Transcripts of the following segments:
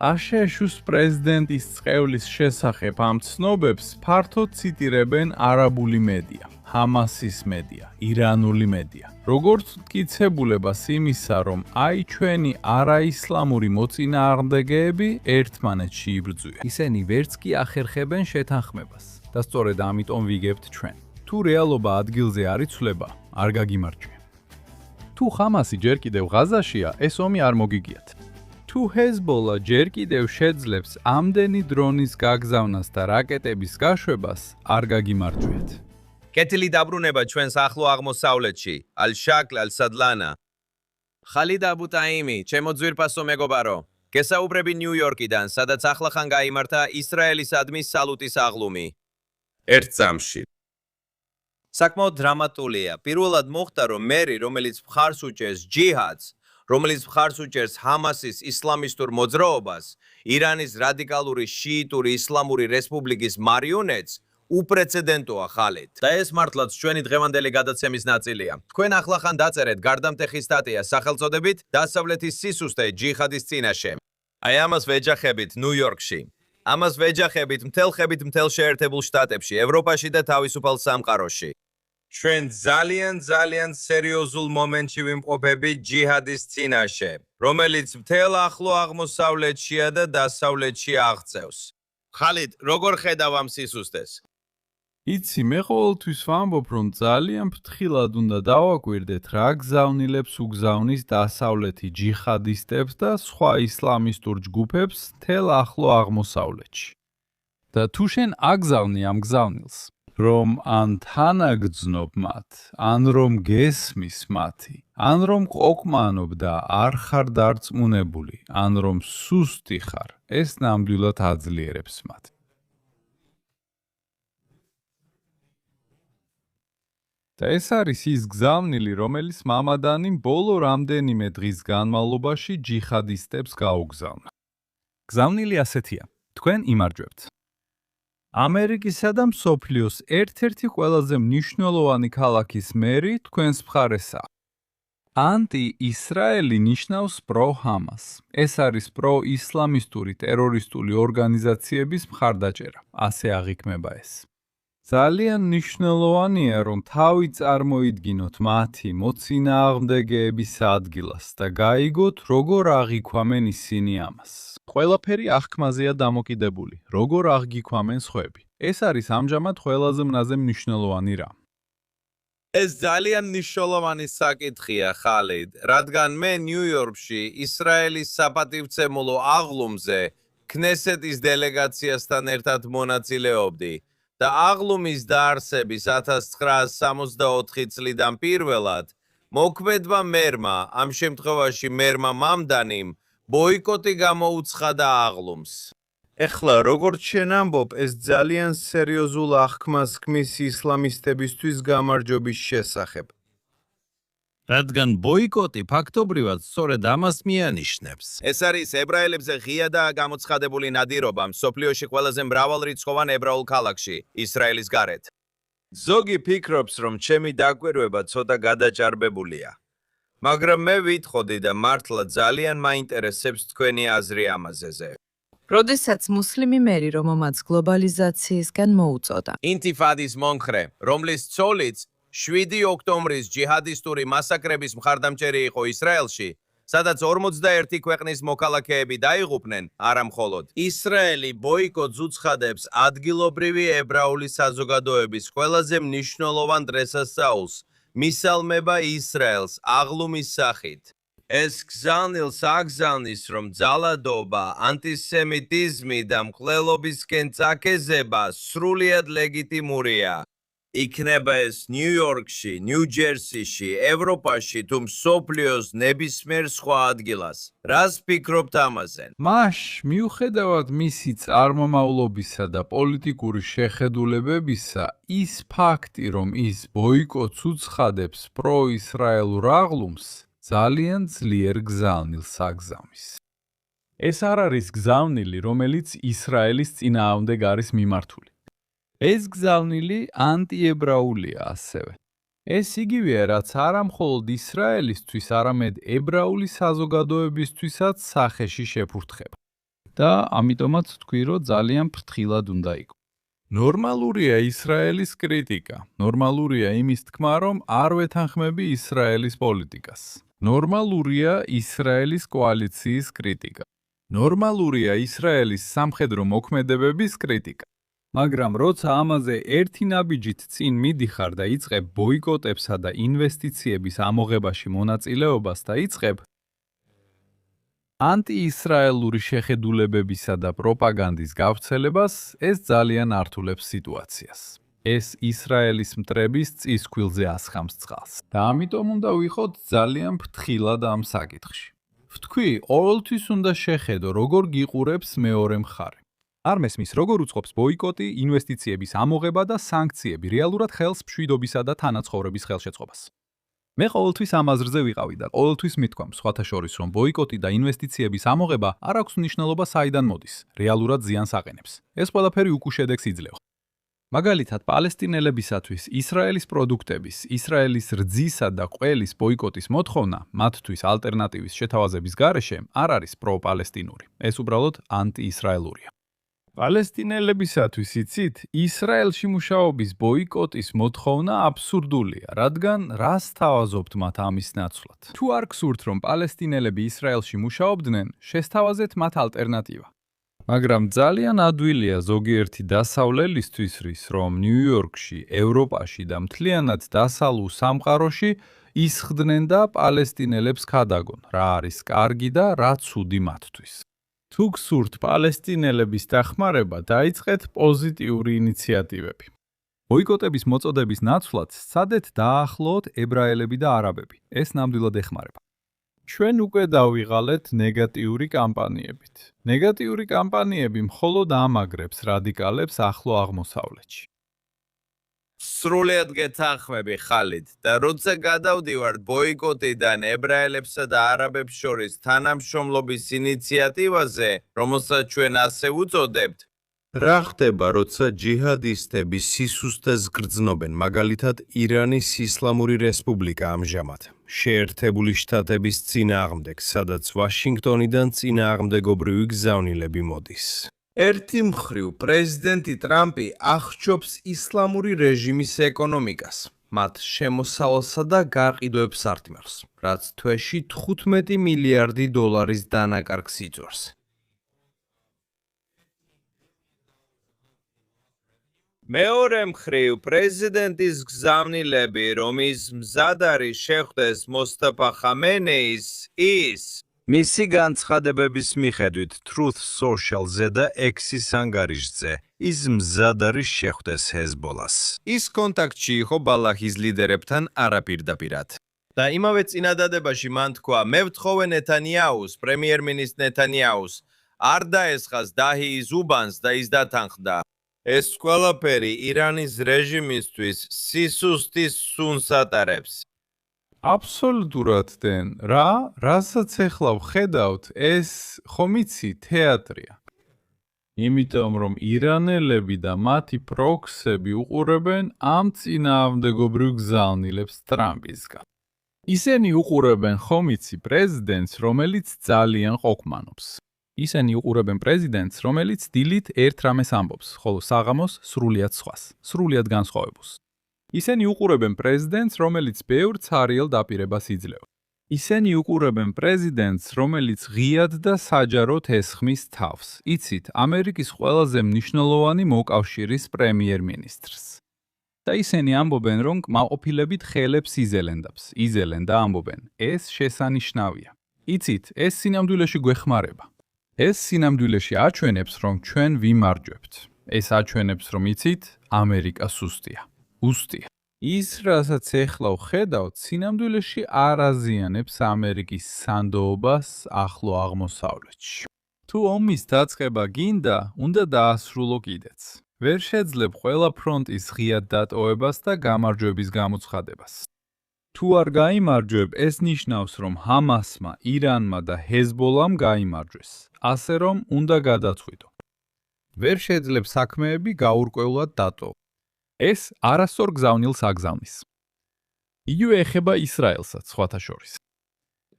აშშ-ს პრეზიდენტის წყევლის შესახებ ამ ცნობებს ფართოდ ციტირებენ არაბული მედია, ჰამასის მედია, ირანული მედია. როგორც მტკიცებულებას იმისა, რომ აი ჩვენი არაისლამური მოწინააღმდეგეები ერთმანეთში იბრძვიან. ისინი ვერც კი ახერხებენ შეთანხმებას და სწორედ ამიტომ ვიგებთ ჩვენ. თუ რეალობა ადგილზე არ იცვლება, არ გაგიმარჯვია. თუ ჰამასი ჯერ კიდევ ღაზაშია, ეს ომი არ მოგიგიათ. თუ ჰეზბოლა ჯერ კიდევ შეძლებს ამდენი დრონის გაგზავნას და რაკეტების გაშვებას, არ გაგიმარჯვეთ. კეთილი დაბრუნება ჩვენს ახლო აღმოსავლეთში, ალ-შაკლ, ალ-სადლანა. ხალიდ აბუ-ტაიმი, ჩემო ძვირფასო მეგობარო, გესაუბრები ნიუ-იორკიდან, სადაც ახლახან გაიმართა ისრაელისადმი სალუტის აღლუმი. ერთ წამში. საკმაოდ დრამატულია. პირველად მოხდა, რომ მერი, რომელიც მხარს უჭერს ჯიჰადს, რომელიც მხარს უჭერს ჰამასის ისლამისტურ მოძრაობას, ირანის რადიკალური შიიტური ისლამური რესპუბლიკის მარიონეტს, უპრეცედენტოა ხალით. და ეს მართლაც ჩვენი დღევანდელი გადაცემის ნაწილია. თქვენ ახლახან დაწერეთ გარდამტეხი სტატია სახელწოდებით დასავლეთის სისუსტე ჯიჰადის წინაშე. აი ამას ვეჯახებით ნიუ-იორკში. ამას ვეჯახებით მთელ შეერთებულ შტატებში, ევროპაში და თავისუფალ სამყაროში. ჩვენ ძალიან სერიოზულ მომენტში ვიმყოფებით ჯიჰადის წინაშე, რომელიც მთელ ახლო აღმოსავლეთშია და დასავლეთში აღწევს. ხალიდ, როგორ ხედავ ამ სისუსტეს? იცი, მე ყოველთვის ვამბობ, რომ ძალიან ფრთხილად უნდა დავაკვირდეთ, რა გზავნილებს უგზავნის დასავლეთი ჯიჰადისტებს და სხვა ისლამისტურ ჯგუფებს მთელ ახლო აღმოსავლეთში. და თუ შენ აგზავნი ამ გზავნილს, რომ ან თანაგრძნობ მათ, ან რომ გესმის მათი, ან რომ ყოყმანობ და არ ხარ დარწმუნებული, ან რომ სუსტი ხარ, ეს ნამდვილად აძლიერებს მათ. და ეს არის ის გზავნილი, რომელიც მამადანიმ ბოლო რამდენიმე დღის განმავლობაში ჯიჰადისტებს გაუგზავნა. გზავნილი ასეთია: თქვენ იმარჯვებთ. ამერიკისა და მსოფლიოს ერთ-ერთი ყველაზე მნიშვნელოვანი ქალაქის მერი თქვენს მხარესაა. ანტი-ისრაელი ნიშნავს პრო-ჰამას. ეს არის პრო-ისლამისტური ტერორისტული ორგანიზაციების მხარდაჭერა. ასე აღიქმება ეს. ძალიან მნიშვნელოვანია, რომ თავი წარმოიდგინოთ მათი მოწინააღმდეგეების ადგილას და გაიგოთ, როგორ აღიქვამენ ისინი ამას. ყველაფერი აღქმაზეა დამოკიდებული, როგორ აღგიქვამენ სხვები. ეს არის ამჟამად ყველაზე მნიშვნელოვანი რამ. ეს ძალიან მნიშვნელოვანი საკითხია, ხალიდ, რადგან მე ნიუ-იორკში ისრაელის საპატივცემულო აღლუმზე ქნესეთის დელეგაციასთან ერთად მონაწილეობდი და აღლუმის დაარსების 1964 წლიდან პირველად მოქმედმა მერმა, ამ შემთხვევაში მერმა მამდანიმ, ბოიკოტი გამოუცხადა აღლუმს. ეხლა, როგორც შენ ამბობ, ეს ძალიან სერიოზულ აღქმას ქმნის ისლამისტებისთვის გამარჯვების შესახებ. რადგან ბოიკოტი ფაქტობრივად სწორედ ამას მიანიშნებს. ეს არის ებრაელებზე ღია და გამოცხადებული ნადირობა მსოფლიოში ყველაზე მრავალრიცხოვან ებრაულ ქალაქში, ისრაელის გარეთ. ზოგი ფიქრობს, რომ ჩემი დაკვირვება ცოტა გადაჭარბებულია. მაგრამ მე ვითხოვდი და მართლა ძალიან მაინტერესებს თქვენი აზრი ამაზე. როდესაც მუსლიმი მერი, რომელმაც გლობალიზაციისგან მოუწოდა. ინთიფადის მომხრე, რომლის ცოლიც 7 ოქტომბრის ჯიჰადისტური მასაკრების მხარდამჭერი იყო ისრაელში, სადაც 41 ქვეყნის მოქალაქეები დაიღუპნენ, არა მხოლოდ. ისრაელი ბოიკოტს უცხადებს ადგილობრივი ებრაული საზოგადოების ყველაზე მნიშვნელოვან დღესასწაულს, მისალმება ისრაელს აღლუმის სახით. ეს გზავნილს აგზავნის, რომ ძალადობა, ანტისემიტიზმი და მკვლელობისკენ წაქეზება სრულიად ლეგიტიმურია. იქნება ეს ნიუ-იორკში, ნიუ-ჯერსიში, ევროპაში თუ მსოფლიოს ნებისმიერ სხვა ადგილას. რას ფიქრობთ ამაზე? მას მიუხედავად მისი წარმომავლობისა და პოლიტიკური შეხედულებებისა, ის ფაქტი, რომ ის ბოიკოტს უცხადებს პრო-ისრაელურ აღლუმს, ძალიან ძლიერ გზავნილს აგზავნის. ეს არ არის გზავნილი, რომელიც ისრაელის წინააღმდეგ არის მიმართული. ეს გზავნილი ანტიებრაულია ასევე. ეს იგივეა, რაც არა მხოლოდ ისრაელისთვის, არამედ ებრაული საზოგადოებისთვისაც სახეში შეფურთხება. და ამიტომაც თქვი, რომ ძალიან ფრთხილად უნდა იყო. ნორმალურია ისრაელის კრიტიკა. ნორმალურია იმის თქმა, რომ არ ვეთანხმები ისრაელის პოლიტიკას. ნორმალურია ისრაელის კოალიციის კრიტიკა. ნორმალურია ისრაელის სამხედრო მოქმედებების კრიტიკა. მაგრამ როცა ამაზე ერთი ნაბიჯით წინ მიდიხარ და იწყებ ბოიკოტებსა და ინვესტიციების ამოღებაში მონაწილეობას და იწყებ ანტიისრაელური შეხედულებებისა და პროპაგანდის გავრცელებას, ეს ძალიან ართულებს სიტუაციას. ეს ისრაელის მტრების წისქვილზე ასხამს წყალს. და ამიტომ უნდა ვიყოთ ძალიან ფრთხილად ამ საკითხში. ვთქვი, ყოველთვის უნდა შეხედო, როგორ გიყურებს მეორე მხარე. არ მესმის, როგორ უწყობს ბოიკოტი, ინვესტიციების ამოღება და სანქციები რეალურად ხელს მშვიდობისა და თანაცხოვრების ხელშეწყობას. მე ყოველთვის ამ აზრზე ვიყავი და ყოველთვის მithქვამს, სხვათა შორის, რომ ბოიკოტი და ინვესტიციების ამოღება არ აქვს მნიშვნელობა საიდან მოდის, რეალურად ზიანს აყენებს. ეს ყველაფერი უკუ შედეგს იძლევა. მაგალითად, პალესტინელებისათვის ისრაელის პროდუქტების, ისრაელის რძისა და ყველის ბოიკოტის მოთხოვნა, მათთვის ალტერნატივის შეთავაზების გარეშე, არ არის პრო-პალესტინური. ეს უბრალოდ ანტიისრაელურია. პალესტინელებისათვის იცით, ისრაელში მუშაობის ბოიკოტის მოთხოვნა აბსურდულია, რადგან რას თავაზობთ მათ ამის ნაცვლად? თუ არ გსურთ, რომ პალესტინელები ისრაელში მუშაობდნენ, შესთავაზეთ მათ ალტერნატივა. მაგრამ ძალიან ადვილია ზოგიერთი დასავლელისთვის, რომ ნიუ-იორკში, ევროპაში და მთლიანად დასავლურ სამყაროში ისხდნენ და პალესტინელებს ქადაგონ, რა არის კარგი და რა ცუდი მათთვის. თუ გსურთ პალესტინელების დახმარება, დაიწყეთ პოზიტიური ინიციატივები. ბოიკოტების მოწოდების ნაცვლად სცადეთ დაახლოოთ ებრაელები და არაბები. ეს ნამდვილად ეხმარება. ჩვენ უკვე დავიღალეთ ნეგატიური კამპანიებით. ნეგატიური კამპანიები მხოლოდ ამაგრებს რადიკალებს ახლო აღმოსავლეთში. სრულიად გეთანხმები, ხალიდ, და როცა გადავდივართ ბოიკოტიდან ებრაელებსა და არაბებს შორის თანამშრომლობის ინიციატივაზე, რომელსაც ჩვენ ასე უწოდებთ, რა ხდება, როცა ჯიჰადისტები სისუსტეს გრძნობენ, მაგალითად ირანის ისლამური რესპუბლიკა ამჟამად, შეერთებული შტატების წინააღმდეგ, სადაც ვაშინგტონიდან წინააღმდეგობრივი გზავნილები მოდის. ერთი მხრივ პრეზიდენტი ტრამპი აღჭობს ისლამური რეჟიმის ეკონომიკას, მათ შემოსავალსა და გაყიდვებს ართმევს, რაც თვეში 15 მილიარდი დოლარის დანაკარგს იწვევს. მეორე მხრივ პრეზიდენტის გზავნილები, რომ ის მზად არის შეხვდეს მოსტაფა ხამენეის, ის მისი განცხადებების მიხედვით Truth Social-ზე და X-ის ანგარიშზე, ის მზად არის შეხვდეს ჰეზბოლას. ის კონტაქტში იყო ბალახის ლიდერებთან არაპირდაპირად. და იმავე წინადადებაში მან თქვა, მე ვთხოვე ნეთანიაუს, პრემიერ-მინისტრ ნეთანიაუს, არ დაესხას დაჰიის უბანს და ის დათანხმდა. ეს ყველაფერი ირანის რეჟიმისთვის სისუსტის სუნს ატარებს. აბსოლუტურად დენ, რასაც ახლა ვხედავთ, ეს ხომ იცი თეატრია. იმიტომ რომ ირანელები და მათი პროქსები უყურებენ ამ წინააღმდეგობრივ გზავნილებს ტრამპისგან. ისინი უყურებენ ხომ იცი პრეზიდენტს, რომელიც ძალიან ყოქმანობს. ისინი უყურებენ პრეზიდენტს, რომელიც დილით ერთ რამეს ამბობს, ხოლო საღამოს სრულიად სხვას, სრულიად განსხვავებულს. ისინი უყურებენ პრეზიდენტს, რომელიც ბევრ ცარიელ დაპირებას იძლევა. ისინი უყურებენ პრეზიდენტს, რომელიც ღიად და საჯაროდ ესხმის თავს. იცით, ამერიკის ყველაზე მნიშვნელოვანი მოკავშირის პრემიერ-მინისტრს. და ისინი ამბობენ, რომ კმაყოფილებით ხელებს იზელენ და ამბობენ, ეს შესანიშნავია. იცით, ეს სინამდვილეში გვეხმარება. ეს სინამდვილეში აჩვენებს, რომ ჩვენ ვიმარჯვებთ. ეს აჩვენებს, რომ იცით, ამერიკა სუსტია. უსტია. ის, რასაც ეხლა ვხედავთ, სინამდვილეში არ აზიანებს ამერიკის სანდოობას ახლო აღმოსავლეთში. თუ ომის დაწყება გინდა, უნდა დაასრულო კიდეც. ვერ შეძლებ ყველა ფრონტის ღიად დატოვებას და გამარჯვების გამოცხადებას. თუ არ გაიმარჯვებ, ეს ნიშნავს, რომ ჰამასმა, ირანმა და ჰეზბოლამ გაიმარჯვეს, ასე რომ უნდა გადაწყვიტო. ვერ შეძლებ საქმეები გაურკვევლად დატოვო. ეს არასწორ გზავნილს აგზავნის. იგივე ეხება ისრაელსაც, სხვათა შორის.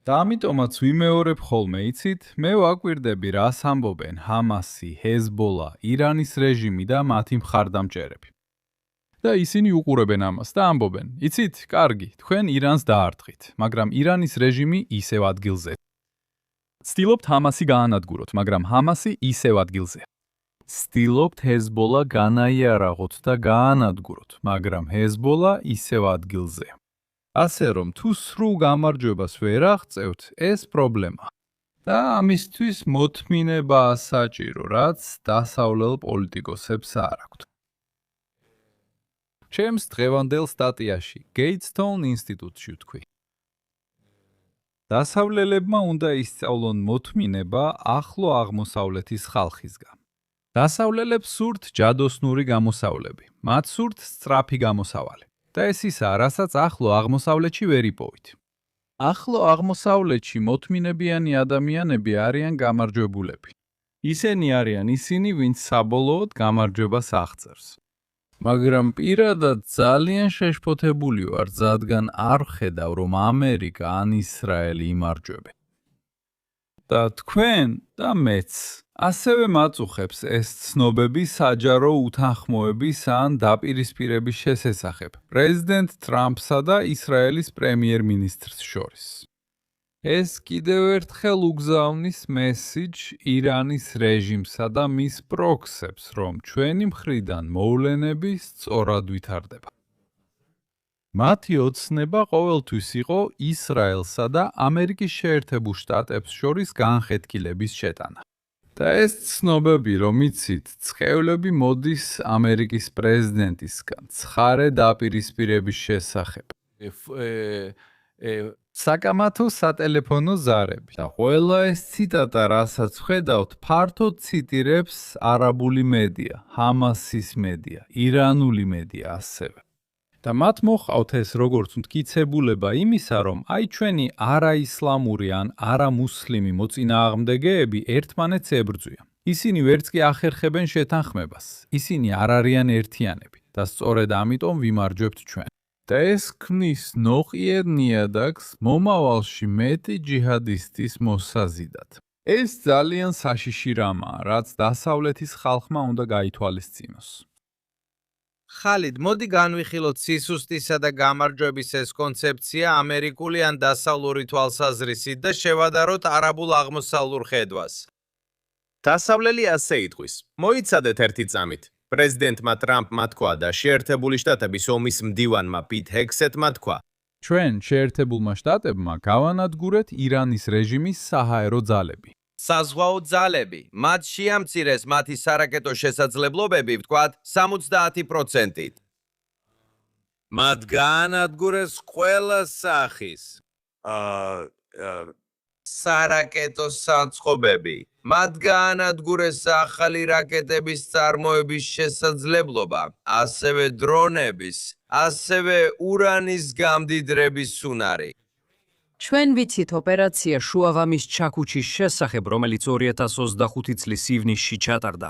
და ამიტომაც ვიმეორებ ხოლმე, იცით, მე ვაკვირდები, რას ამბობენ ჰამასი, ჰეზბოლა, ირანის რეჟიმი და მათი მხარდამჭერები. და ისინი უყურებენ ამას და ამბობენ, იცით, კარგი, თქვენ ირანს დაარტყით, მაგრამ ირანის რეჟიმი ისევ ადგილზე. ცდილობთ ჰამასი გაანადგუროთ, მაგრამ ჰამასი ისევ ადგილზეა. ცდილობთ ჰეზბოლა განაიარაღოთ და გაანადგუროთ, მაგრამ ჰეზბოლა ისევ ადგილზეა. ასე რომ, თუ სრულ გამარჯვებას ვერ აღწევთ, ეს პრობლემაა. და ამისთვის მოთმინებაა საჭირო, რაც დასავლელ პოლიტიკოსებს არ აქვთ. ჩემს დღევანდელ სტატიაში Gatestone ინსტიტუტში ვთქვი. დასავლელებმა უნდა ისწავლონ მოთმინება ახლო აღმოსავლეთის ხალხისგან. დასავლელებს სურთ ჯადოსნური გამოსავლები, მათ სურთ სწრაფი გამოსავალი. და ეს ისაა, რასაც ახლო აღმოსავლეთში ვერ იპოვით. ახლო აღმოსავლეთში მოთმინებიანი ადამიანები არიან გამარჯვებულები. ისინი არიან ისინი, ვინც საბოლოოდ გამარჯვებას აღწერს. მაგრამ პირადად ძალიან შეშფოთებული ვარ, რადგან არ ვხედავ, რომ ამერიკა ან ისრაელი იმარჯვებენ. და თქვენ და მეც ასევე მაწუხებს ეს ცნობები საჯარო უთანხმოების ან დაპირისპირების შესახებ პრეზიდენტ ტრამპსა და ისრაელის პრემიერ-მინისტრს შორის. ეს კიდევ ერთხელ უგზავნის მესიჯს ირანის რეჟიმსა და მის პროქსებს, რომ ჩვენი მხრიდან მოვლენები სწორად ვითარდება. მათი ოცნება ყოველთვის იყო ისრაელსა და ამერიკის შეერთებულ შტატებს შორის განხეთქილების შეტანა. და ეს ცნობები, რომ იცით, ცხევლები მოდის ამერიკის პრეზიდენტისგან ცხარე დაპირისპირების შესახებ. საკამათო სატელეფონო ზარები. და ყველა ეს ციტატა, რასაც ვხედავთ, ფართოდ ციტირებს არაბული მედია, ჰამასის მედია, ირანული მედია ასევე. და მათ მოჰყავთ ეს როგორც მტკიცებულება იმისა, რომ აი ჩვენი არაისლამური ან არამუსლიმი მოწინააღმდეგეები ერთმანეთს ებრძვიან. ისინი ვერც კი ახერხებენ შეთანხმებას. ისინი არ არიან ერთიანები და სწორედ ამიტომ ვიმარჯვებთ ჩვენ. და ეს ქმნის ნოყიერ ნიადაგს მომავალში მეტი ჯიჰადისტის მოსაზიდად. ეს ძალიან საშიში რამაა, რაც დასავლეთის ხალხმა უნდა გაითვალისწინოს. ხალიდ, მოდი განვიხილოთ სისუსტისა და გამარჯვების ეს კონცეფცია ამერიკული ან დასავლური თვალსაზრისით და შევადაროთ არაბულ აღმოსავლურ ხედვას. დასავლელი ასე იტყვის. მოიცადეთ ერთი წამით. პრეზიდენტმა ტრამპმა თქვა და შეერთებული შტატების ომის მდივანმა პიტ ჰექსეტმა თქვა. ჩვენ შეერთებულმა შტატებმა გავანადგურეთ ირანის რეჟიმის საჰაერო ძალები. საზღვაო ძალები, მათ შეამცირეს მათი სარაკეტო შესაძლებლობები, ვთქვათ, 70%-ით. მათ გაანადგურეს ყველა სახის სარაკეტო საწყობები. მათ გაანადგურეს ახალი რაკეტების წარმოების შესაძლებლობა, ასევე დრონების, ასევე ურანის გამდიდრების უნარი. ჩვენ ვიცით ოპერაცია შუავამის ჩაქუჩის შესახებ, რომელიც 2025 წლის ივნისში ჩატარდა,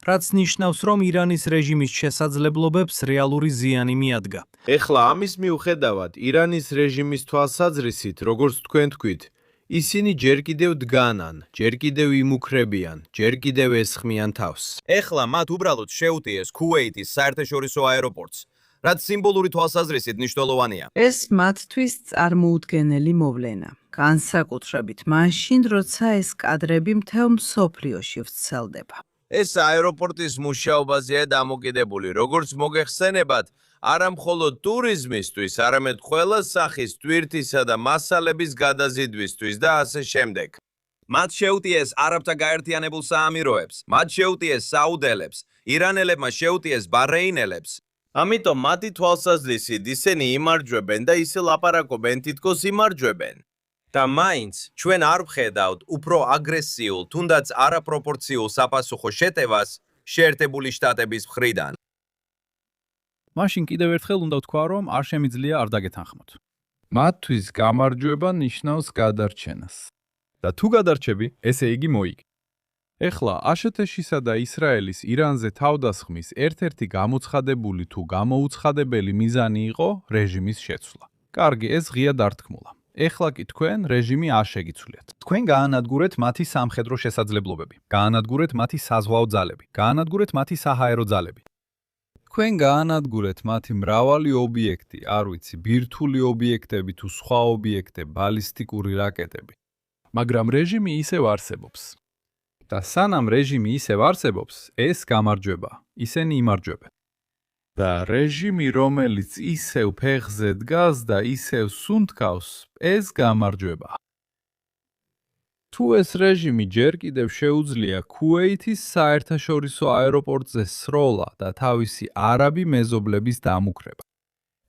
რაც ნიშნავს, რომ ირანის რეჟიმის შესაძლებლობებს რეალური ზიანი მიადგა. ეხლა ამის მიუხედავად, ირანის რეჟიმის თვალსაზრისით, როგორც თქვენ თქვით, ისინი ჯერ კიდევ დგანან, ჯერ კიდევ იმუქრებიან, ჯერ კიდევ ესხმიან თავს. ეხლა მათ უბრალოდ შეუტიეს ქუვეიტის საერთაშორისო აეროპორტს, რაც სიმბოლური თვალსაზრისით მნიშვნელოვანია. ეს მათთვის წარმოუდგენელი მოვლენა. განსაკუთრებით მაშინ, როცა ეს კადრები მთელ მსოფლიოში ვრცელდება. ეს აეროპორტის მუშაობაზეა დამოკიდებული, როგორც მოგეხსენებათ, არა მხოლოდ ტურიზმისთვის, არამედ ყველა სახის ტვირთისა და მასალების გადაზიდვისთვის და ასე შემდეგ. მათ შეუტიეს არაბთა გაერთიანებულ საამიროებს, მათ შეუტიეს საუდელებს, ირანელებმა შეუტიეს ბაჰრეინელებს. ამიტომ მათი თვალსაზრისით ისინი იმარჯვებენ და ისე ლაპარაკობენ, თითქოს იმარჯვებენ. და მაინც ჩვენ არ ვხედავთ უფრო აგრესიულ, თუნდაც არაპროპორციულ საპასუხო შეტევას შეერთებული შტატების მხრიდან. მაშინ კიდევ ერთხელ უნდა ვთქვა, რომ არ შემიძლია არ დაგეთანხმოთ. მათთვის გამარჯვება ნიშნავს გადარჩენას. და თუ გადარჩები, ესე იგი მოიგე. ეხლა აშტ-შისა და ისრაელის ირანზე თავდასხმის ერთ-ერთი გამოცხადებული თუ გამოუცხადებელი მიზანი იყო რეჟიმის შეცვლა. კარგი, ეს ღია დართქმულა. ეხლა კი თქვენ რეჟიმი არ შეგიცვლიათ. თქვენ გაანადგურეთ მათი სამხედრო შესაძლებლობები, გაანადგურეთ მათი საზღვაო ძალები, გაანადგურეთ მათი საჰაერო ძალები. თქვენ გაანადგურეთ მათი მრავალი ობიექტი, არ ვიცი, ბირთვული ობიექტები თუ სხვა ობიექტები, ბალისტიკური რაკეტები. მაგრამ რეჟიმი ისევ არსებობს. და სანამ რეჟიმი ისევ არსებობს, ეს გამარჯვება, ისინი იმარჯვებენ. და რეჟიმი, რომელიც ისევ ფეხზე დგას და ისევ სუნთქავს, ეს გამარჯვება. თუ ეს რეჟიმი ჯერ კიდევ შეუძლია ქუეითის საერთაშორისო აეროპორტზე სროლა და თავისი არაბი მეზობლების დამუქრება.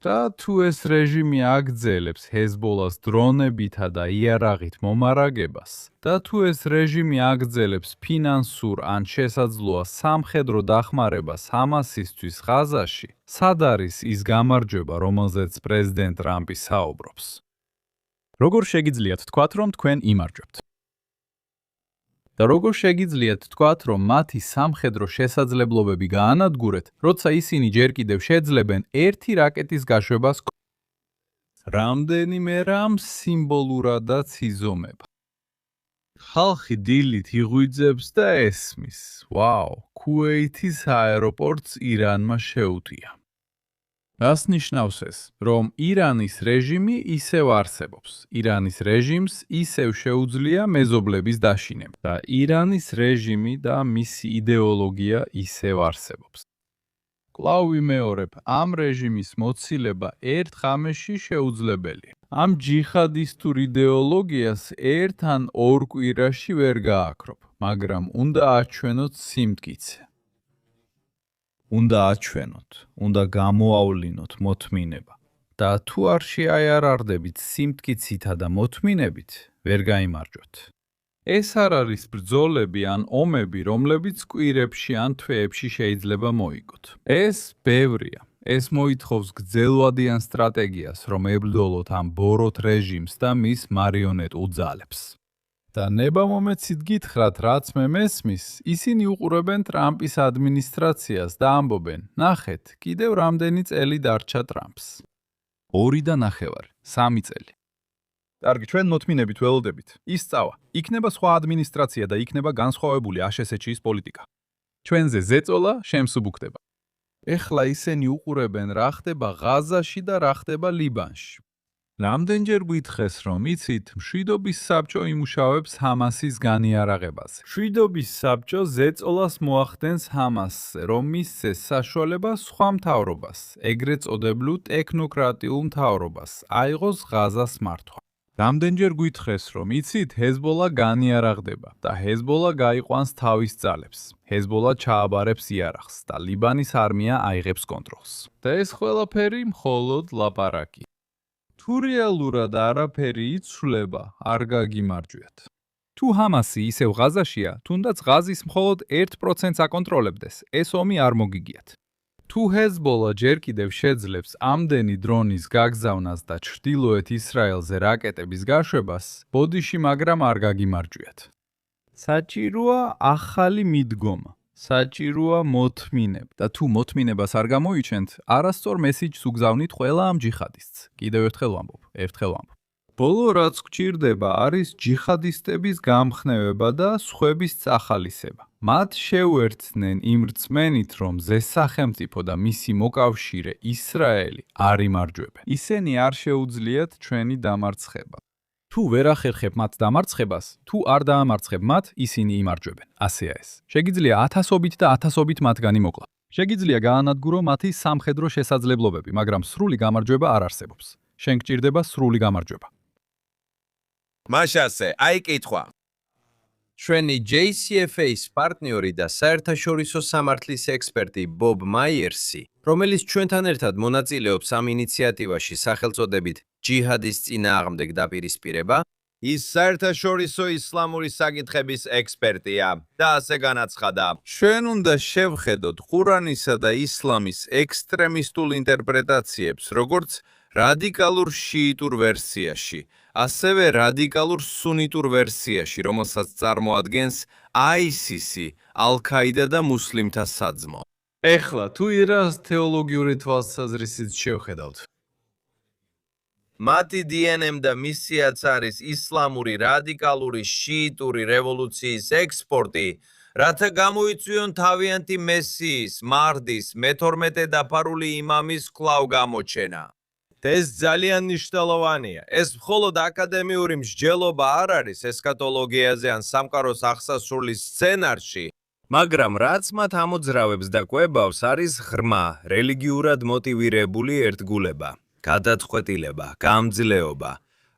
და თუ ეს რეჟიმი აგრძელებს ჰეზბოლას დრონებითა და იარაღით მომარაგებას, და თუ ეს რეჟიმი აგრძელებს ფინანსურ ან შესაძლოა სამხედრო დახმარებას ჰამასისთვის ღაზაში, სად არის ის გამარჯვება, რომელზეც პრეზიდენტ ტრამპი საუბრობს? როგორ შეგიძლიათ თქვათ, რომ თქვენ იმარჯვებთ? და როგორ შეგიძლიათ თქვათ, რომ მათი სამხედრო შესაძლებლობები გაანადგურეთ, როცა ისინი ჯერ კიდევ შეძლებენ ერთი რაკეტის გაშვებას? რამდენიმე რამ სიმბოლურადაც იზომება. ხალხი დილით იღვიძებს და ესმის, ვაუ, ქუეითის აეროპორტს ირანმა შეუტია. რას ნიშნავს ეს? რომ ირანის რეჟიმი ისევ არსებობს. ირანის რეჟიმს ისევ შეუძლია მეზობლების დაშინება და ირანის რეჟიმი და მისი იდეოლოგია ისევ არსებობს. კვლავ ვიმეორებ, ამ რეჟიმის მოცილება ერთ ღამეში შეუძლებელია. ამ ჯიჰადისტურ იდეოლოგიას ერთ ან ორ კვირაში ვერ გააქრობ, მაგრამ უნდა აჩვენოთ სიმტკიცე. უნდა აჩვენოთ, უნდა გამოავლინოთ მოთმინება. და თუ არ შეაიარარდებით სიმტკიცითა და მოთმინებით, ვერ გაიმარჯვოთ. ეს არ არის ბრძოლები ან ომები, რომლებიც კვირებში ან თვეებში შეიძლება მოიგოთ. ეს ბევრია. ეს მოითხოვს გრძელვადიან სტრატეგიას, რომ ებრძოლოთ ამ ბოროტ რეჟიმს და მის მარიონეტულ ძალებს. და ნებამომეცით გითხრათ, რაც მე მესმის, ისინი უყურებენ ტრამპის ადმინისტრაციას და ამბობენ, ნახეთ, კიდევ რამდენი წელი დარჩა ტრამპს. 2.5 3 წელი. კარგი, ჩვენ მოთმინებით ველოდებით. ისწავა. იქნება სხვა ადმინისტრაცია და იქნება განსხვავებული აშშ-ის პოლიტიკა. ჩვენზე ზეწოლა შემსუბუქდება. ეხლა ისინი უყურებენ რა ხდება ღაზაში და რა ხდება ლიბანში. რამდენჯერ გითხრეს, რომ იცით, მშვიდობის საბჭო იმუშავებს ჰამასის განიარაღებაზე. მშვიდობის საბჭო ზეწოლას მოახდენს ჰამასზე, რომ მისცეს საშუალება სხვა მთავრობას, ეგრეთ წოდებულ ტექნოკრატიულ მთავრობას, აიღოს ღაზას მართვა. რამდენჯერ გითხრეს, რომ იცით, ჰეზბოლა განიარაღდება და ჰეზბოლა გაიყვანს თავის ძალებს. ჰეზბოლა ჩააბარებს იარაღს და ლიბანის არმია აიღებს კონტროლს. და ეს ყველაფერი მხოლოდ ლაპარაკი. თუ რეალურად არაფერი იცვლება, არ გაგიმარჯვეთ. თუ ჰამასი ისევ ღაზაშია, თუნდაც ღაზის მხოლოდ 1%-ს აკონტროლებდეს, ეს ომი არ მოგიგიათ. თუ ჰეზბოლა ჯერ კიდევ შეძლებს ამდენი დრონის გაგზავნას და ჩრდილოეთ ისრაელზე რაკეტების გაშვებას, ბოდიში, მაგრამ არ გაგიმარჯვიათ. საჭიროა ახალი მიდგომა. საჭიროა მოთმინება და თუ მოთმინებას არ გამოიჩენთ, არასწორ მესიჯს უგზავნით ყველა ამ ჯიჰადისტს. კიდევ ერთხელ ვამბობ. ბოლო რაც გჭირდება არის ჯიჰადისტების გამხნევება და სხვების წახალისება. მათ შეუერთდნენ იმ რწმენით, რომ ზესახელმწიფო და მისი მოკავშირე ისრაელი არ იმარჯვებენ. ისინი არ შეუძლიათ ჩვენი დამარცხება. თუ ვერ ახერხებ მათ დამარცხებას, თუ არ დაამარცხებ მათ, ისინი იმარჯვებენ. ასეა ეს. შეგიძლია ათასობით და ათასობით მათგანი მოკლა. შეგიძლია გაანადგურო მათი სამხედრო შესაძლებლობები, მაგრამ სრული გამარჯვება არ არსებობს. შენ გჭირდება სრული გამარჯვება. მაშასე, აი კითხვა. ჩვენი JCFA-ის პარტნიორი და საერთაშორისო სამართლის ექსპერტი ბობ მაიერსი, რომელიც ჩვენთან ერთად მონაწილეობს ამ ინიციატივაში სახელწოდებით ჯიჰადის წინააღმდეგ დაპირისპირება, ის საერთაშორისო ისლამური საკითხების ექსპერტია და ასე განაცხადა. ჩვენ უნდა შევხედოთ ყურანისა და ისლამის ექსტრემისტულ ინტერპრეტაციებს, როგორც რადიკალურ შიიტურ ვერსიაში, ასევე რადიკალურ სუნიტურ ვერსიაში, რომელსაც წარმოადგენს ISIS-ი, ალ-ქაიდა და მუსლიმთა საძმო. ეხლა თუ ირანს თეოლოგიური თვალსაზრისით შევხედავთ. მათი DNM და მისიაც არის ისლამური რადიკალური შიიტური რევოლუციის ექსპორტი, რათა გამოიწვიონ თავიანთი მესიის, მარდის, მე-12 დაფარული იმამის კვლავ გამოჩენა. ეს ძალიან მნიშვნელოვანია. ეს მხოლოდ აკადემიური მსჯელობა არ არის ესქატოლოგიაზე ან სამყაროს აღსასრულის სცენარში, მაგრამ რაც მათ ამოძრავებს და კვებავს, არის ღრმა, რელიგიურად მოტივირებული ერთგულება, გადაწყვეტილება, გამძლეობა,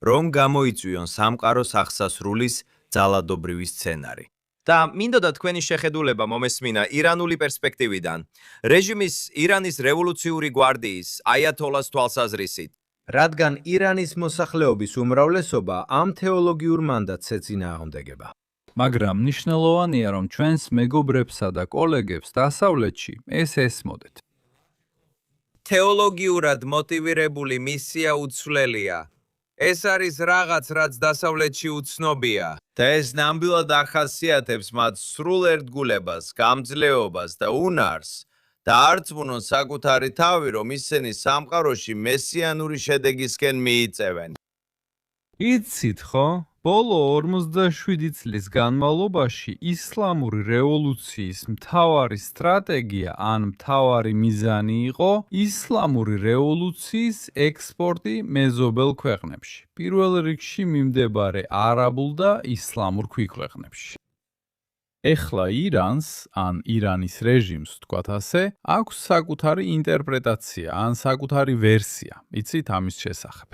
რომ გამოიწვიონ სამყაროს აღსასრულის ძალადობრივი სცენარი. და მინდოდა თქვენი შეხედულება მომესმინა ირანული პერსპექტივიდან, რეჟიმის ირანის რევოლუციური გვარდიის აიათოლას თვალსაზრისით, რადგან ირანის მოსახლეობის უმრავლესობა ამ თეოლოგიურ მანდატს ეწინააღმდეგება. მაგრამ მნიშვნელოვანია, რომ ჩვენს მეგობრებსა და კოლეგებს დასავლეთში ეს ესმოდეთ. თეოლოგიურად მოტივირებული მისია უცვლელია. ეს არის რაღაც, რაც დასავლეთში უცნობია და ეს ნამდვილად ახასიათებს მათ სრულ ერთგულებას, გამძლეობას და უნარს და არც ვუნონ საკუთარი თავი, რომ ისინი სამყაროში მესიანური შედეგისკენ მიიწევენ. იცით ხო? ბოლო 47 წლის განმავლობაში ისლამური რევოლუციის მთავარი სტრატეგია ან მთავარი მიზანი იყო ისლამური რევოლუციის ექსპორტი მეზობელ ქვეყნებში. პირველ რიგში მიმდებარე არაბულ და ისლამურ ქვეყნებში. ეხლა ირანს ან ირანის რეჟიმს, ვთქვათ ასე, აქვს საკუთარი ინტერპრეტაცია ან საკუთარი ვერსია. იცით ამის შესახებ?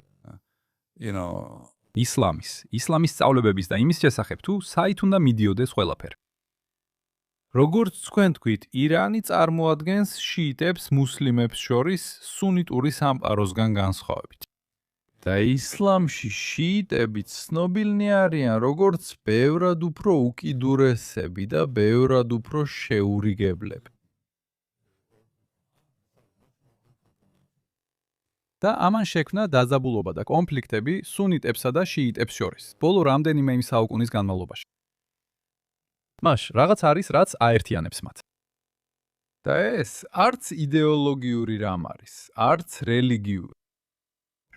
ისლამის სწავლებების და იმის შესახებ თუ საით უნდა მიდიოდეს ყველაფერი. როგორც თქვენ თქვით, ირანი წარმოადგენს შიიტებს მუსლიმებს შორის სუნიტური სამყაროსგან განსხვავებით. და ისლამში შიიტები ცნობილნი არიან როგორც ბევრად უფრო უკიდურესები და ბევრად უფრო შეურიგებლები. და ამან შექმნა დაძაბულობა და კონფლიქტები სუნიტებსა და შიიტებს შორის, ბოლო რამდენიმე საუკუნის განმავლობაში. მას რაღაც არის, რაც აერთიანებს მათ. და ეს არც იდეოლოგიური რამ არის, არც რელიგიური.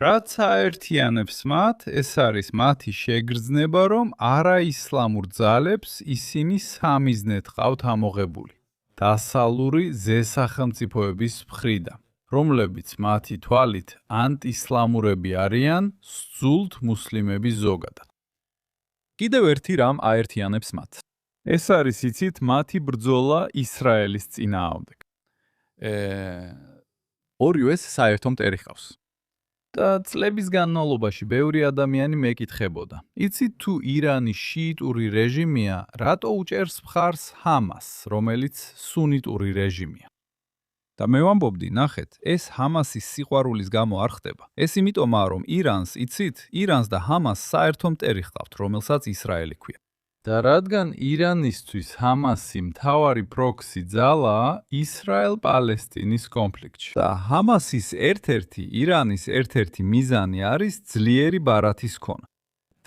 რაც აერთიანებს მათ, ეს არის მათი შეგრძნება, რომ არაისლამურ ძალებს ისინი სამიზნედ ყავთ ამოღებული. დასალური ზესახელმწიფოების მხრიდან, რომლებიც მათი თვალით ანტისლამურები არიან სძულთ მუსლიმების ზოგადად. კიდევ ერთი რამ აერთიანებს მათ. ეს არის, იცით, მათი ბრძოლა ისრაელის წინააღმდეგ. ორივეს საერთო მტერი ჰყავს. და წლების განმავლობაში ბევრი ადამიანი მეკითხებოდა, იცით თუ ირანის შიიტური რეჟიმია, რატო უჭერს მხარს ჰამას, რომელიც სუნიტური რეჟიმია? და მე ვამბობდი, ნახეთ, ეს ჰამასის სიყვარულის გამო არ ხდება. ეს იმიტომაა, რომ ირანს, იცით, ირანს და ჰამას საერთო მტერი ჰყავთ, რომელსაც ისრაელი ქვია. და რადგან ირანისთვის ჰამასი მთავარი პროქსი ძალაა ისრაელ-პალესტინის კონფლიქტში. და ჰამასის ირანის ერთ-ერთი მიზანი არის ძლიერი ბარათის ქონა.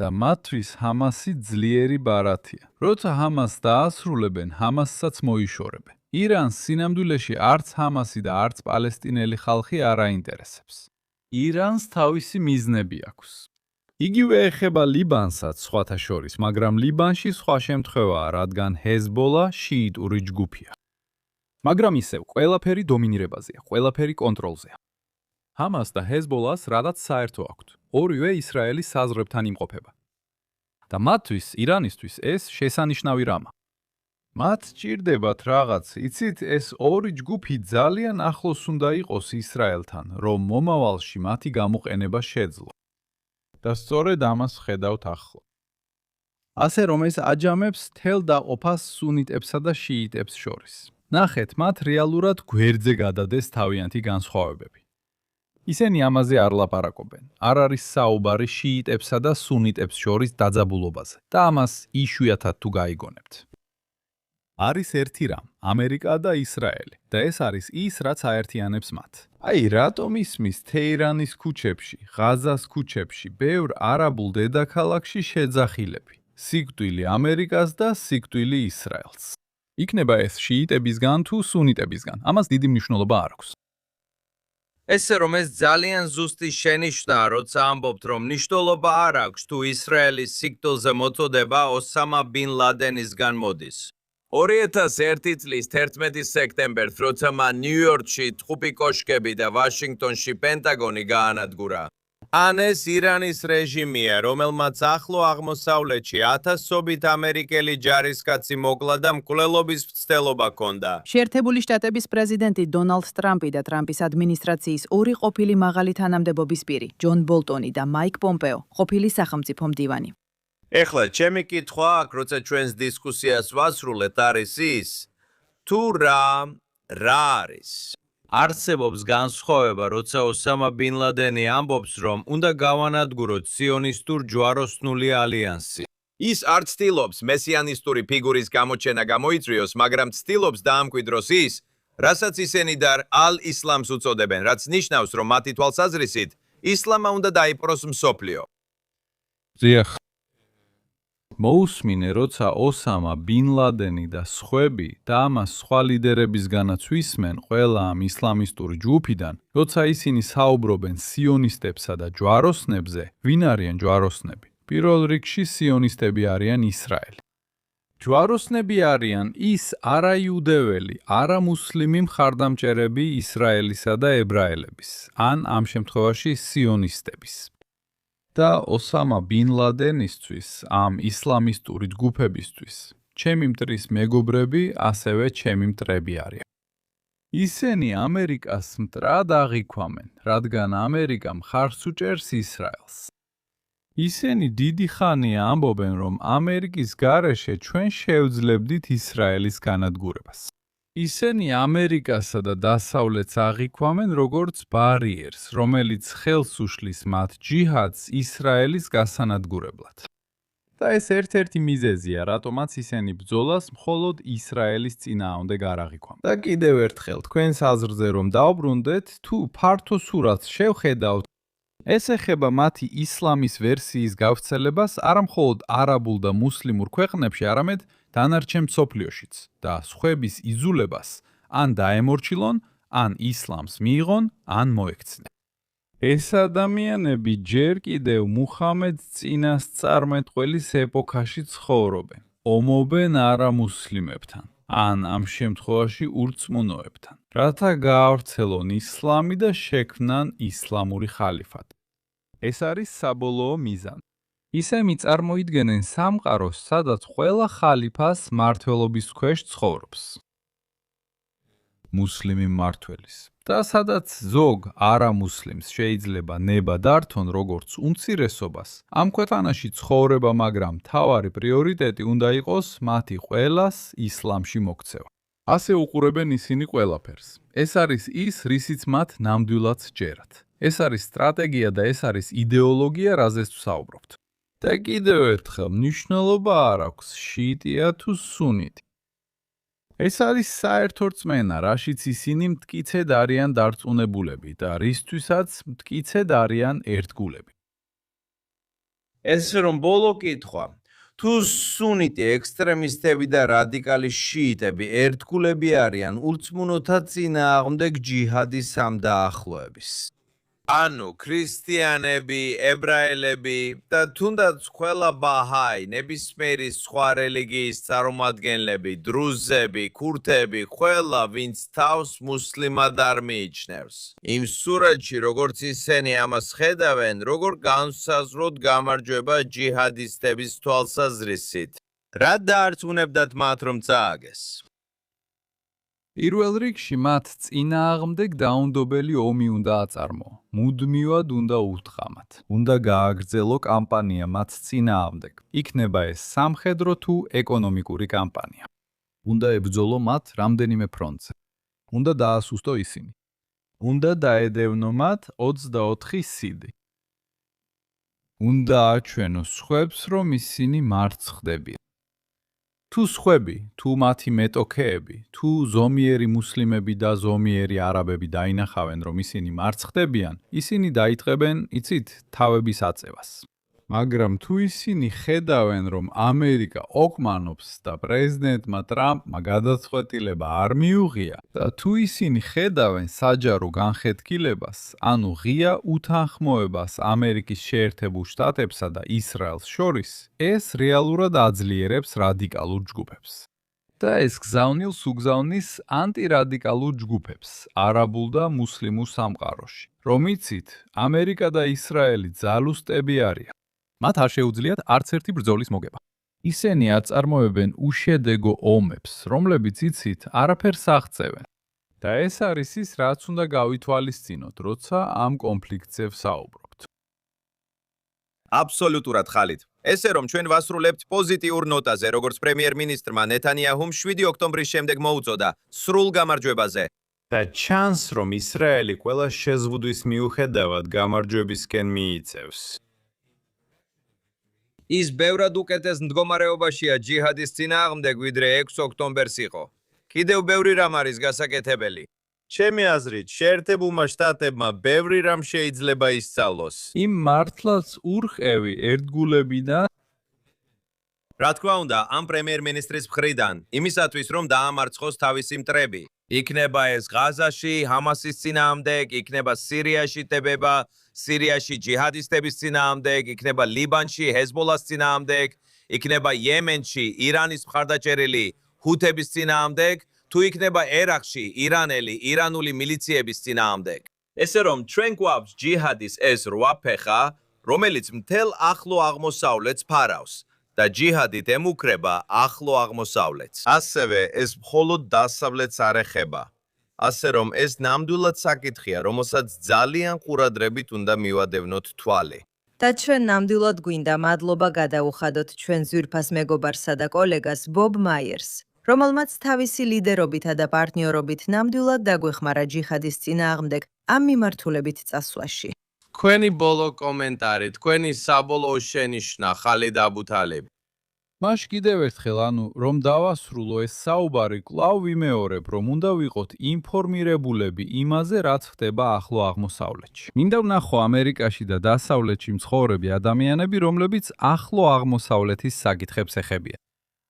და მათთვის ჰამასი ძლიერი ბარათია. როცა ჰამასს დაასრულებენ, ჰამასსაც მოიშორებენ. ირანს სინამდვილეში არც ჰამასი და არც პალესტინელი ხალხი არ აინტერესებს. ირანს თავისი მიზნები აქვს. იგივე ეხება ლიბანსაც სხვათა შორის, მაგრამ ლიბანში სხვა შემთხვევაა, რადგან ჰეზბოლა შიიტური ჯგუფია. მაგრამ ისევ, ყველაფერი დომინირებაზეა, ყველაფერი კონტროლზეა. ჰამას და ჰეზბოლას რადაც საერთო აქვთ, ორივე ისრაელის საზღვრებთან იმყოფება. და მათთვის, ირანისთვის ეს შესანიშნავი რამა. მათ სჭირდებათ რაღაც, იცით, ეს ორი ჯგუფი ძალიან ახლოს უნდა იყოს ისრაელთან, რომ მომავალში მათი გამოყენება შეძლო. და სწორედ ამას ხედავთ ახლა. ასე რომ ეს აჯამებს თელ დაყოფას სუნიტებსა და შიიტებს შორის. ნახეთ, მათ რეალურად გვერდზე გადადეს თავიანთი განსხვავებები. ისინი ამაზე არ ლაპარაკობენ. არ არის საუბარი შიიტებსა და სუნიტებს შორის დაძაბულობაზე და ამას იშვიათად თუ გაიგონებთ. არის ერთი რამ, ამერიკა და ისრაელი და ეს არის ის, რაც აერთიანებს მათ. აი, რატომ ისმის თეირანის ქუჩებში, ღაზას ქუჩებში, ბევრ არაბულ დედაქალაქში შეძახილები. სიკვდილი ამერიკას და სიკვდილი ისრაელს. იქნება ეს შიიტებისგან თუ სუნიტებისგან, ამას დიდი მნიშვნელობა არ აქვს. ესე რომ ეს ძალიან ზუსტი შენიშვნაა, როცა ამბობთ, რომ მნიშვნელობა არ აქვს, თუ ისრაელის სიკვდილზე მოწოდება ოსამა ბინ ლადენისგან მოდის. 2001 წლის 11 სექტემბერს, როცა მან ნიუ-იორკში თხუთი კოშკები და ვაშინგტონში პენტაგონი გაანადგურა. ან ეს ირანის რეჟიმია, რომელმაც ახლო აღმოსავლეთში ათასობით ამერიკელი ჯარისკაცი მოკლა და მკვლელობის მცდელობა ჰქონდა. შეერთებული შტატების პრეზიდენტი დონალდ ტრამპი და ტრამპის ადმინისტრაციის ორი ყოფილი მაღალი თანამდებობის პირი, ჯონ ბოლტონი და მაიკ პომპეო, ყოფილი სახელმწიფო მდივანი. ეხლა ჩემი კითხვა აქ, როცა ჩვენს დისკუსიას ვასრულეთ, არის ის, თუ რა არის? არსებობს განსხვავება, როცა ოსამა ბინ ლადენი ამბობს, რომ უნდა გავანადგუროთ სიონისტურ ჯვაროსნული ალიანსი. ის არ ცდილობს მესიანისტური ფიგურის გამოჩენა გამოიწვიოს, მაგრამ ცდილობს დაამკვიდროს ის, რასაც ისინი და ალ-ისლამს უწოდებენ, რაც ნიშნავს, რომ მათი თვალსაზრისით, ისლამმა უნდა დაიპყროს მსოფლიო. ზიახ. მოусმინე, როცა ოსამა ბინ ლადენი და სხვები და ამას სხვა ლიდერებისგანაც ვისმენ ყველა ამ ისლამისტური ჯგუფიდან, როცა ისინი საუბრობენ სიონისტებსა და ჯვაროსნებზე, ვინ არიან ჯვაროსნები? პირველ რიგში სიონისტები არიან ისრაელი. ჯვაროსნები არიან ის არაიუდეველი, არამუსლიმი მხარდამჭერები ისრაელისა და ებრაელების, ან ამ შემთხვევაში სიონისტების. და ოსამა ბინ ლადენისთვის, ამ ისლამისტური ჯგუფებისთვის, ჩემი მტრის მეგობრები, ასევე ჩემი მტრები არიან. ისინი ამერიკას მტრად აღიქვამენ, რადგან ამერიკა მხარს უჭერს ისრაელს. ისინი დიდი ხანია ამბობენ, რომ ამერიკის გარეშე ჩვენ შევძლებდით ისრაელის განადგურებას. ისინი ამერიკასა და დასავლეთს აღიქვამენ როგორც ბარიერს, რომელიც ხელს უშლის მათ ჯიჰადს ისრაელის გასანადგურებლად. და ეს ერთ-ერთი მიზეზია, რატომაც ისინი ბრძოლას მხოლოდ ისრაელის წინააღმდეგ არ აღიქვამენ. და კიდევ ერთხელ თქვენს აზრზე რომ დავბრუნდეთ, თუ ფართო სურათს შევხედავთ, ეს ეხება მათი ისლამის ვერსიის გავრცელებას არა მხოლოდ არაბულ და მუსლიმურ ქვეყნებში, არამედ დანარჩენ მსოფლიოშიც და სხვების იზულებას ან დაემორჩილონ, ან ისლამს მიიღონ, ან მოექცნენ. ეს ადამიანები ჯერ კიდევ მუჰამედ წინასწარმეტყველის ეპოქაში ცხოვრობენ, ომობენ არამუსლიმებთან, ან ამ შემთხვევაში ურწმუნოებთან, რათა გაავრცელონ ისლამი და შექმნან ისლამური ხალიფატი. ეს არის საბოლოო მიზანი. ისინი წარმოიდგენენ სამყაროს, სადაც ყველა ხალიფას მმართველობის ქვეშ ცხოვრობს. მუსლიმი მმართველის. და სადაც ზოგ არამუსლიმს შეიძლება ნება დართონ როგორც უმცირესობას, ამ ქვეყანაში ცხოვრება, მაგრამ მთავარი პრიორიტეტი უნდა იყოს მათი ყველას ისლამში მოქცევა. ასე უყურებენ ისინი ყველაფერს. ეს არის ის, რისიც მათ ნამდვილად სჯერათ. ეს არის სტრატეგია და ეს არის იდეოლოგია, რაზეც ვსაუბრობთ. და კიდევ ერთხელ, მნიშვნელობა არ აქვს, შიიტია თუ სუნიტი. ეს არის საერთო რწმენა, რაშიც ისინი მტკიცედ არიან დარწმუნებულები და რისთვისაც მტკიცედ არიან ერთგულები. ეს რომ ბოლო კითხვა, თუ სუნიტი ექსტრემისტები და რადიკალი შიიტები ერთგულები არიან ურწმუნოთა წინააღმდეგ ჯიჰადის ამ დაახლოების. ანუ ქრისტიანები, ებრაელები და თუნდაც ყველა ბაჰაი, ნებისმიერი სხვა რელიგიის წარმომადგენლები, დრუზები, ქურთები, ყველა ვინც თავს მუსლიმად არ მიიჩნევს. იმ სურათში, როგორც ისინი ამას ხედავენ, როგორ განსაზღვროთ გამარჯვება ჯიჰადისტების თვალსაზრისით. რა დაარწმუნებდათ მათ რომ წააგეს? პირველ რიგში მათ წინააღმდეგ დაუნდობელი ომი უნდა აწარმოო. მუდმივად უნდა უთხრამათ. უნდა გააგრძელო კამპანია მათ წინააღმდეგ. იქნება ეს სამხედრო თუ ეკონომიკური კამპანია. უნდა ებრძოლო მათ რამდენიმე ფრონტზე. უნდა დაასუსტო ისინი. უნდა დაედევნო მათ 24 სიდი. უნდა აჩვენო სხვებს, რომ ისინი მარცხდებიან. თუ სხვები, თუ მათი მეტოქეები, თუ ზომიერი მუსლიმები და ზომიერი არაბები დაინახავენ, რომ ისინი მარცხდებიან, ისინი დაიწყებენ, იცით, თავების აწევას. მაგრამ თუ ისინი ხედავენ, რომ ამერიკა ოკმანობს და პრეზიდენტმა ტრამპმა გადაწყვეტილება არ მიუღია და თუ ისინი ხედავენ საჯარო განხეთქილებას, ანუ ღია უთანხმოებას ამერიკის შეერთებულ შტატებსა და ისრაელს შორის, ეს რეალურად აძლიერებს რადიკალურ ჯგუფებს. და ეს გზავნილს უგზავნის ანტირადიკალურ ჯგუფებს არაბულ და მუსლიმურ სამყაროში. რომ იცით, ამერიკა და ისრაელი ძალუსტები არიან. მათ არ შეუძლიათ არც ერთი ბრძოლის მოგება. ისინი აწარმოებენ უშედეგო ომებს, რომლებიც იცით, არაფერს აღწევენ. და ეს არის ის, რაც უნდა გავითვალისწინოთ, როცა ამ კონფლიქტზე ვსაუბრობთ. აბსოლუტურად ხალით. ესე რომ ჩვენ ვასრულებთ პოზიტიურ ნოტაზე, როგორც პრემიერ-მინისტრმა ნეთანიაჰუმ 7 ოქტომბრის შემდეგ მოუწოდა სრულ გამარჯვებაზე. და ჩანს, რომ ისრაელი ყველა შეზღუდვის მიუხედავად გამარჯვებისკენ მიიწევს. ის ბევრად უკეთეს მდგომარეობაშია ჯიჰადის წინააღმდეგ, ვიდრე 6 ოქტომბერს იყო. კიდევ ბევრი რამ არის გასაკეთებელი. ჩემი აზრით, შეერთებულმა შტატებმა ბევრი რამ შეიძლება ისწავლოს. იმ მართლაც ურყევი ერთგულებიდან რა თქმა უნდა, ამ პრემიერ-მინისტრის მხრიდან, იმისათვის, რომ დაამარცხოს თავისი მტრები. იქნება ეს ღაზაში, ჰამასის წინააღმდეგ, იქნება სირიაში ტებება, სირიაში ჯიჰადისტების წინააღმდეგ, იქნება ლიბანში ჰეზბოლას წინააღმდეგ, იქნება იემენში ირანის მხარდაჭერილი ჰუთების წინააღმდეგ, თუ იქნება ერაყში ირანული მილიციების წინააღმდეგ. ესე რომ ჩვენ გვაქვს ჯიჰადის ეს 8 ფეხა, რომელიც მთელ ახლო აღმოსავლეთს ფარავს. და ჯიჰადით ემუქრება ახლო აღმოსავლეთს. ასევე ეს მხოლოდ დასავლეთს არ ეხება. ასე რომ ეს ნამდვილად საკითხია, რომელსაც ძალიან ყურადღებით უნდა მივადევნოთ თვალი. და ჩვენ ნამდვილად გვინდა მადლობა გადაუხადოთ ჩვენ ძვირფას მეგობარსა და კოლეგას ბობ მაიერს, რომელმაც თავისი ლიდერობითა და პარტნიორობით ნამდვილად დაგვეხმარა ჯიჰადის წინააღმდეგ ამ მიმართულებით წასვლაში. თქვენი ბოლო კომენტარი, თქვენი საბოლოო შენიშვნა, ხალიდ აბუთალები. მაშ კიდევ ერთხელ, რომ დავასრულო ეს საუბარი, კვლავ ვიმეორებ, რომ უნდა ვიყოთ ინფორმირებულები იმაზე, რაც ხდება ახლო აღმოსავლეთში. მინდა ვნახო ამერიკაში და დასავლეთში მცხოვრები ადამიანები, რომლებიც ახლო აღმოსავლეთის საკითხებს ეხებიან.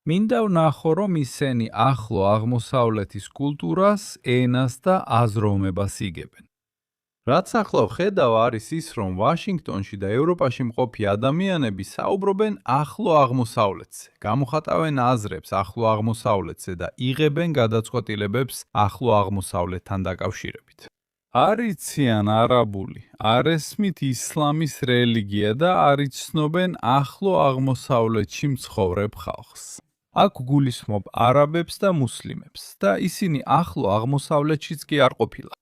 მინდა ვნახო, რომ ისინი ახლო აღმოსავლეთის კულტურას, ენას და აზროვნებას იგებენ. რაც ახლა ვხედავ არის ის, რომ ვაშინგტონში და ევროპაში მყოფი ადამიანები საუბრობენ ახლო აღმოსავლეთზე, გამოხატავენ აზრებს ახლო აღმოსავლეთზე და იღებენ გადაწყვეტილებებს ახლო აღმოსავლეთთან დაკავშირებით. არ იციან არაბული, არ ესმით ისლამის რელიგია და არ იცნობენ ახლო აღმოსავლეთში მცხოვრებ ხალხს. აქ გულისხმობ არაბებს და მუსლიმებს და ისინი ახლო აღმოსავლეთშიც კი არ ყოფილან.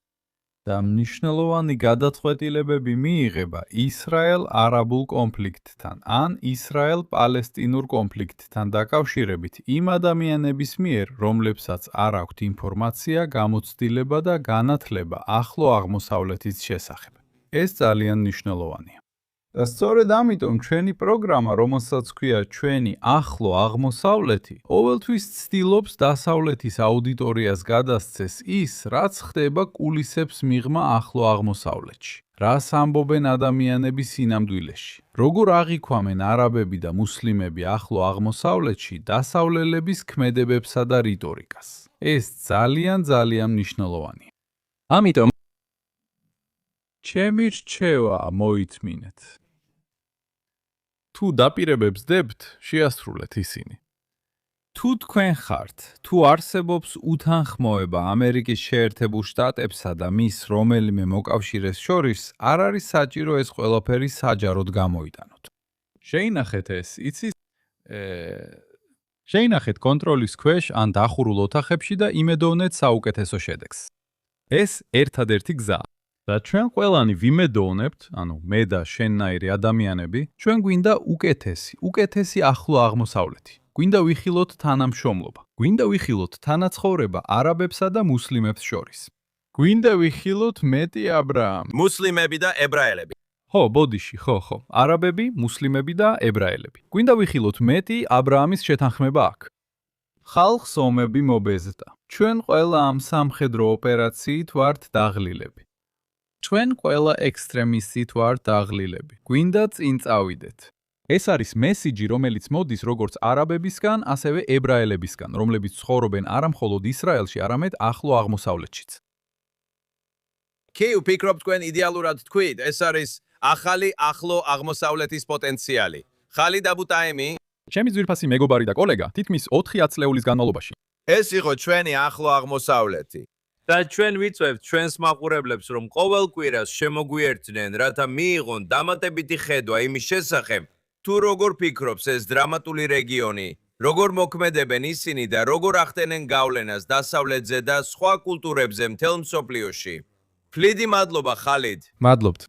და მნიშვნელოვანი გადაწყვეტილებები მიიღება ისრაელ-არაბულ კონფლიქტთან ან ისრაელ-პალესტინურ კონფლიქტთან დაკავშირებით იმ ადამიანების მიერ, რომლებსაც არ აქვთ ინფორმაცია, გამოცდილება და განათლება ახლო აღმოსავლეთის შესახებ. ეს ძალიან მნიშვნელოვანია. და სწორედ ამიტომ ჩვენი პროგრამა, რომელსაც ქვია ჩვენი ახლო აღმოსავლეთი, ყოველთვის ცდილობს დასავლეთის აუდიტორიას გადასცეს ის, რაც ხდება კულისებს მიღმა ახლო აღმოსავლეთში. რას ამბობენ ადამიანები სინამდვილეში? როგორ აღიქვამენ არაბები და მუსლიმები ახლო აღმოსავლეთში დასავლელების ქმედებებსა და რიტორიკას? ეს ძალიან მნიშვნელოვანია. ამიტომ ჩემი რჩევა მოითმინეთ. თუ დაპირებებს დებთ, შეასრულეთ ისინი. თუ თქვენ ხართ, თუ არსებობს უთანხმოება ამერიკის შეერთებულ შტატებსა და მის რომელიმე მოკავშირეს შორის, არ არის საჭირო ეს ყველაფერი საჯაროდ გამოიტანოთ. შეინახეთ ეს, იცით? შეინახეთ კონტროლის ქვეშ ან დახურულ ოთახებში და იმედოვნეთ საუკეთესო შედეგს. ეს ერთადერთი გზაა. და ჩვენ ყველანი ვიმედოვნებთ, მე და შენნაირი ადამიანები, ჩვენ გვინდა უკეთესი ახლო აღმოსავლეთი. გვინდა ვიხილოთ თანამშრომლობა. გვინდა ვიხილოთ თანაცხოვრება არაბებსა და მუსლიმებს შორის. გვინდა ვიხილოთ მეტი აბრაამი. მუსლიმები და ებრაელები. ხო, ბოდიში, ხო. არაბები, მუსლიმები და ებრაელები. გვინდა ვიხილოთ მეტი აბრაამის შეთანხმება აქ. ხალხს ომები მობეზდა. ჩვენ ყველა ამ სამხედრო ოპერაციით ვართ დაღლილები. ჩვენ ყველა ექსტრემისტით ვართ დაღლილები. გვინდა წინ წავიდეთ. ეს არის მესიჯი, რომელიც მოდის როგორც არაბებისგან, ასევე ებრაელებისგან, რომლებიც ცხოვრობენ არა მხოლოდ ისრაელში, არამედ ახლო აღმოსავლეთშიც. კი, ვფიქრობ თქვენ იდეალურად თქვით, ეს არის ახალი ახლო აღმოსავლეთის პოტენციალი. ხალიდ აბუტაიმი, ჩემი ძვირფასი მეგობარი და კოლეგა თითქმის 4 წლეულის განმავლობაში ეს იყო ჩვენი ახლო აღმოსავლეთი. და ჩვენ ვიწევთ ჩვენს მაყურებლებს, რომ ყოველ კვირას შემოგვიერთდნენ, რათა მიიღონ დამატებითი ხედვა იმის შესახებ, თუ როგორ ფიქრობს ეს დრამატული რეგიონი, როგორ მოქმედებენ ისინი და როგორ ახდენენ გავლენას დასავლეთზე და სხვა კულტურებზე მთელ მსოფლიოში. ფლიდი მადლობა ხალიდ. მადლობთ.